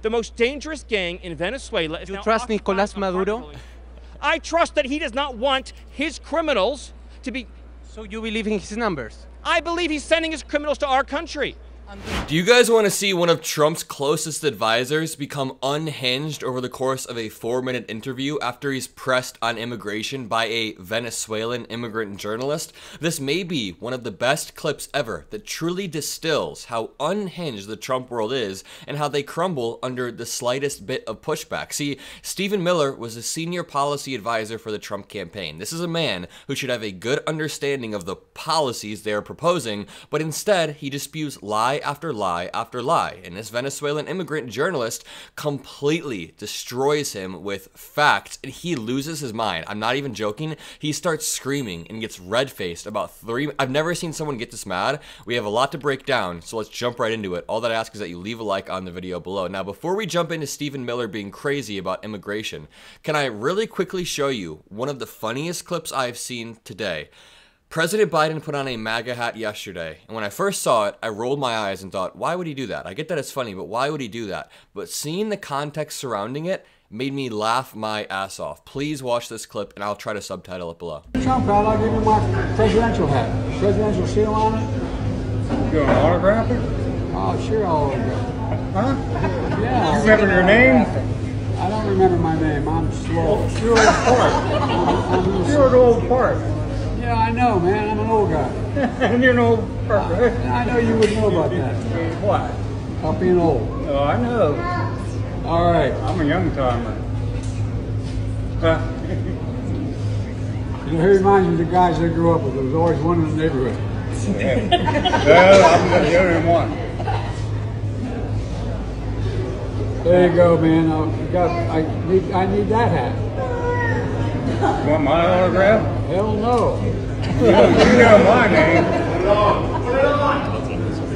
The most dangerous gang in Venezuela is You now trust occupying Nicolás apartment Maduro? buildings. I trust that he does not want his criminals to be... So you believe in his numbers? I believe he's sending his criminals to our country. Do you guys want to see one of Trump's closest advisors become unhinged over the course of a 4-minute interview after he's pressed on immigration by a Venezuelan immigrant journalist? This may be one of the best clips ever that truly distills how unhinged the Trump world is and how they crumble under the slightest bit of pushback. See, Stephen Miller was a senior policy advisor for the Trump campaign. This is a man who should have a good understanding of the policies they are proposing, but instead he just spews lie after lie after lie, and this Venezuelan immigrant journalist completely destroys him with facts, and he loses his mind. I'm not even joking. He starts screaming and gets red-faced about 3. I've never seen someone get this mad. We have a lot to break down, so let's jump right into it. All that I ask is that you leave a like on the video below. Now, before we jump into Stephen Miller being crazy about immigration, can I really quickly show you one of the funniest clips I've seen today? President Biden put on a MAGA hat yesterday, and when I first saw it, I rolled my eyes and thought, why would he do that? I get that it's funny, but why would he do that? But seeing the context surrounding it made me laugh my ass off. Please watch this clip, and I'll try to subtitle it below. Trump hat, I'll give you my presidential hat. Presidential seal on it. You want to autograph it? Oh, sure, I'll autograph it. Huh? Yeah. You remember your name? I don't remember my name. I'm slow. You're an old part. You're an old part. Yeah, I know, man. I'm an old guy. And you're an old part, right? I know you would know about that. What? About being old. Oh, I know. All right. I'm a young timer. You know, he reminds me of the guys I grew up with. There was always one in the neighborhood. Yeah. Well, I'm the only one. There you go, man. I need that hat. You want my autograph? Hell no. You know my name.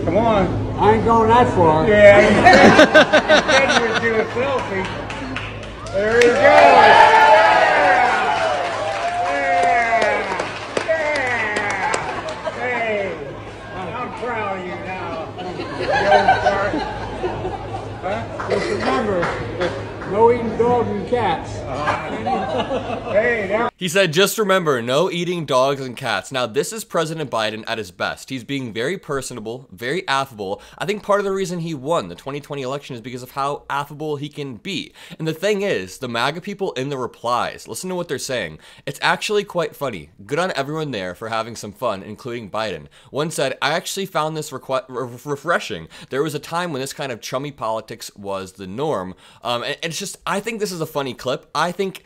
Come on. I ain't going that far. Yeah, you said you would do a selfie. There you go. Yeah. Hey, I'm proud of you now. You old fart. Huh? Just remember, no eating dogs and cats. Hey, there. He said, just remember, no eating dogs and cats. Now, this is President Biden at his best. He's being very personable, very affable. I think part of the reason he won the 2020 election is because of how affable he can be. And the thing is, the MAGA people in the replies, listen to what they're saying. It's actually quite funny. Good on everyone there for having some fun, including Biden. One said, I actually found this refreshing. There was a time when this kind of chummy politics was the norm. And it's just, I think this is a funny clip. I think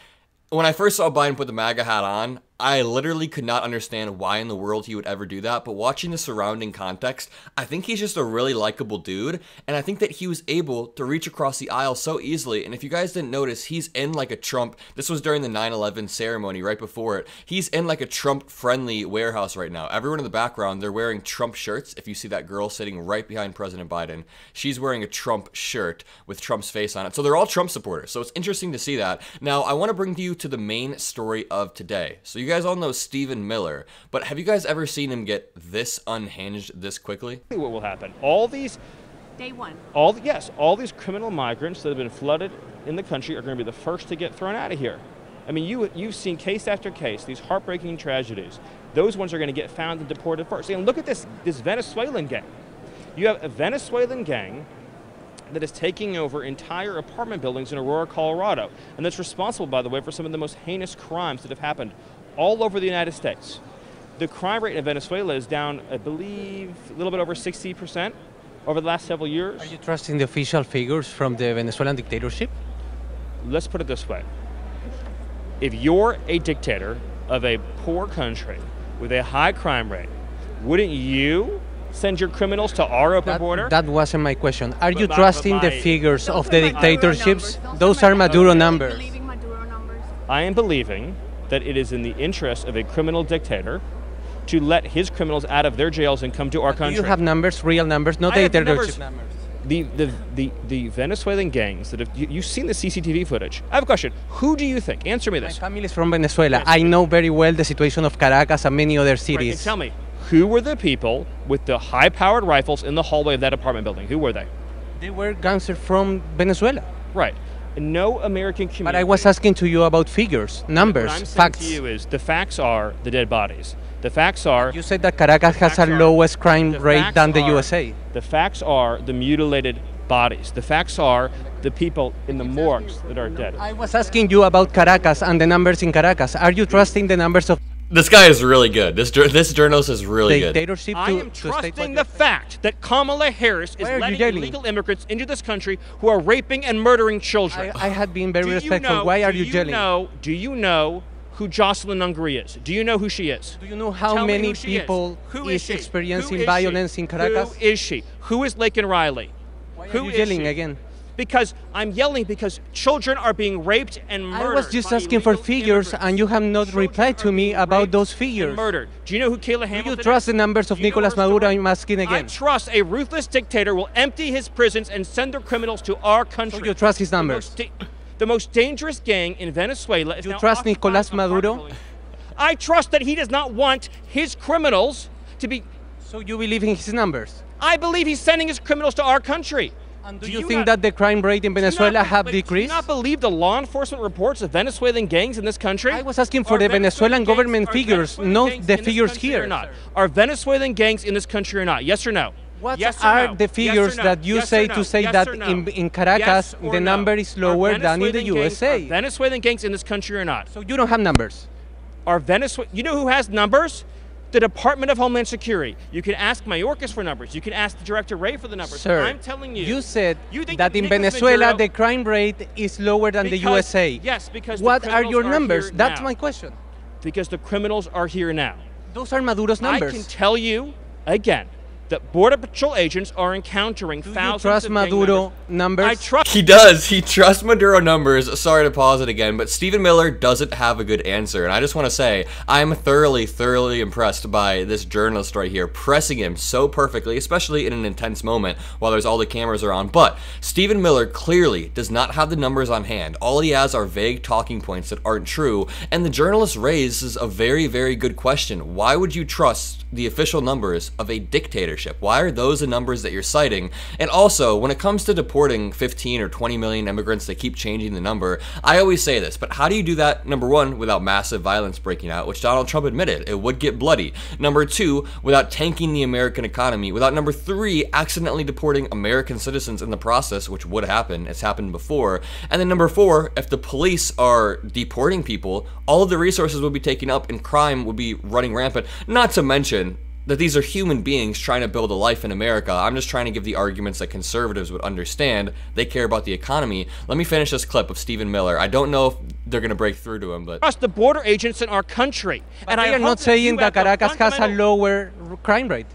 when I first saw Biden put the MAGA hat on, I literally could not understand why in the world he would ever do that, but watching the surrounding context, I think he's just a really likable dude, and I think that he was able to reach across the aisle so easily, and if you guys didn't notice, he's in like a Trump, this was during the 9/11 ceremony right before it, he's in like a Trump-friendly warehouse right now. Everyone in the background, they're wearing Trump shirts. If you see that girl sitting right behind President Biden, she's wearing a Trump shirt with Trump's face on it, so they're all Trump supporters, so it's interesting to see that. Now, I want to bring you to the main story of today. So you guys all know Stephen Miller, but have you guys ever seen him get this unhinged this quickly? What will happen? All these... Day one. All these criminal migrants that have been flooded in the country are going to be the first to get thrown out of here. I mean, you've seen case after case, these heartbreaking tragedies. Those ones are going to get found and deported first. And look at this Venezuelan gang. You have a Venezuelan gang that is taking over entire apartment buildings in Aurora, Colorado. And that's responsible, by the way, for some of the most heinous crimes that have happened all over the United States. The crime rate in Venezuela is down, I believe, a little bit over 60% over the last several years. Are you trusting the official figures from the Venezuelan dictatorship? Let's put it this way. If you're a dictator of a poor country with a high crime rate, wouldn't you send your criminals to our open border? That wasn't my question. Are you trusting the figures of the dictatorships? Those are Maduro numbers. I am believing that it is in the interest of a criminal dictator to let his criminals out of their jails and come to our country. Do you have numbers, real numbers, not dictatorship numbers? The Venezuelan gangs that have, you've seen the CCTV footage. I have a question. Who do you think? Answer me this. My family is from Venezuela. I know very well the situation of Caracas and many other cities. Right, tell me, who were the people with the high-powered rifles in the hallway of that apartment building? Who were they? They were gangsters from Venezuela. Right. No American community. But I was asking to you about figures, numbers, what I'm saying facts. to you is the facts are the dead bodies. The facts are. You said that Caracas has the lowest crime rate than the USA. The facts are the mutilated bodies. The facts are the people in the morgues that are dead. I was asking you about Caracas and the numbers in Caracas. Are you trusting the numbers of This guy is really good. This journalist is really good. dictatorship? I am trusting the fact that Kamala Harris is letting illegal immigrants into this country who are raping and murdering children. I had been very respectful. Why are you yelling? Do you know who Jocelyn Ungary is? Do you know who she is? Do you know how many people is experiencing violence in Caracas? Who is she? Who is Laken Riley? Why are you yelling again? Because I'm yelling because children are being raped and murdered. I was just asking for figures, and you have not replied to me about those figures. Murdered. Do you know who Kayla Hamilton is? Do you trust the numbers of Nicolas Maduro? I'm asking again. I trust a ruthless dictator will empty his prisons and send their criminals to our country. So you trust his numbers? The most dangerous gang in Venezuela is you now trust Nicolas Maduro? I trust that he does not want his criminals to be... So you believe in his numbers? I believe he's sending his criminals to our country. And do you think that the crime rate in Venezuela have decreased? Do you not believe the law enforcement reports of Venezuelan gangs in this country? I was asking for the Venezuelan government figures, not the figures here. Are Venezuelan gangs in this country or not? Yes or no? What are the figures that you say to say that in Caracas the number is lower than in the USA? Are Venezuelan gangs in this country or not? So you don't have numbers? You know who has numbers? The Department of Homeland Security. You can ask Mayorkas for numbers. You can ask the Director Ray for the numbers. Sir, I'm telling you. You said that in Venezuela the crime rate is lower than the USA. Yes, because what are your numbers? That's my question. Because the criminals are here now. Those are Maduro's numbers. I can tell you again that Border Patrol agents are encountering thousands trust of Maduro numbers? I trust. He does. He trusts Maduro numbers. Sorry to pause it again, but Stephen Miller doesn't have a good answer. And I just want to say, I'm thoroughly impressed by this journalist right here, pressing him so perfectly, especially in an intense moment while there's all the cameras are on. But Stephen Miller clearly does not have the numbers on hand. All he has are vague talking points that aren't true. And the journalist raises a very good question. Why would you trust the official numbers of a dictatorship? Why are those the numbers that you're citing? And also, when it comes to deporting 15 or 20 million immigrants, they keep changing the number. I always say this, but how do you do that, number one, without massive violence breaking out, which Donald Trump admitted, it would get bloody. Number two, without tanking the American economy. Without, number three, accidentally deporting American citizens in the process, which would happen. It's happened before. And then number four, if the police are deporting people, all of the resources would be taken up and crime would be running rampant. Not to mention that these are human beings trying to build a life in America. I'm just trying to give the arguments that conservatives would understand. They care about the economy. Let me finish this clip of Stephen Miller. I don't know if they're going to break through to him, but... Trust the border agents in our country. And I am not saying that Caracas has a lower crime rate.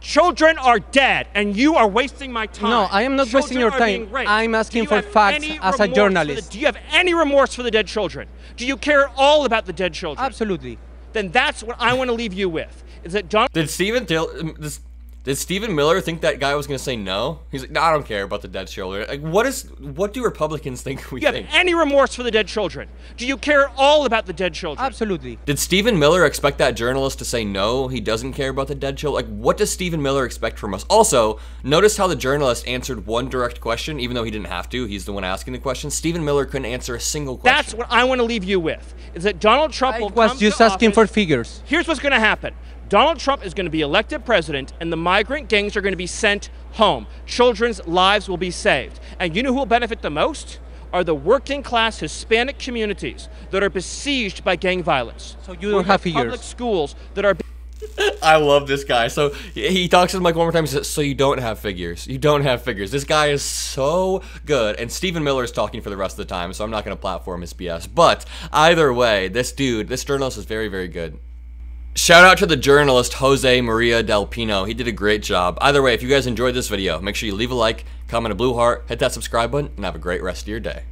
Children are dead, and you are wasting my time. No, I am not wasting your time. I'm asking for facts as a journalist. Do you have any remorse for the dead children? Do you care at all about the dead children? Absolutely. Then that's what I want to leave you with. Is that Did Stephen Miller think that guy was going to say no? He's like, no, I don't care about the dead children. Like, what do Republicans think we think? Do you have any remorse for the dead children? Do you care at all about the dead children? Absolutely. Did Stephen Miller expect that journalist to say no, he doesn't care about the dead children? Like, what does Stephen Miller expect from us? Also, notice how the journalist answered one direct question, even though he didn't have to. He's the one asking the question. Stephen Miller couldn't answer a single question. That's what I want to leave you with, is that Donald Trump will come to office. I was just asking for figures. Here's what's going to happen. Donald Trump is going to be elected president, and the migrant gangs are going to be sent home. Children's lives will be saved. And you know who will benefit the most? Are the working class Hispanic communities that are besieged by gang violence. So you don't have figures. Public schools that are... I love this guy. So he talks to him like one more time. He says, so you don't have figures. You don't have figures. This guy is so good. And Stephen Miller is talking for the rest of the time, so I'm not going to platform his BS. But either way, this journalist is very good. Shout out to the journalist Jose Maria Del Pino. He did a great job. Either way, if you guys enjoyed this video, make sure you leave a like, comment a blue heart, hit that subscribe button, and have a great rest of your day.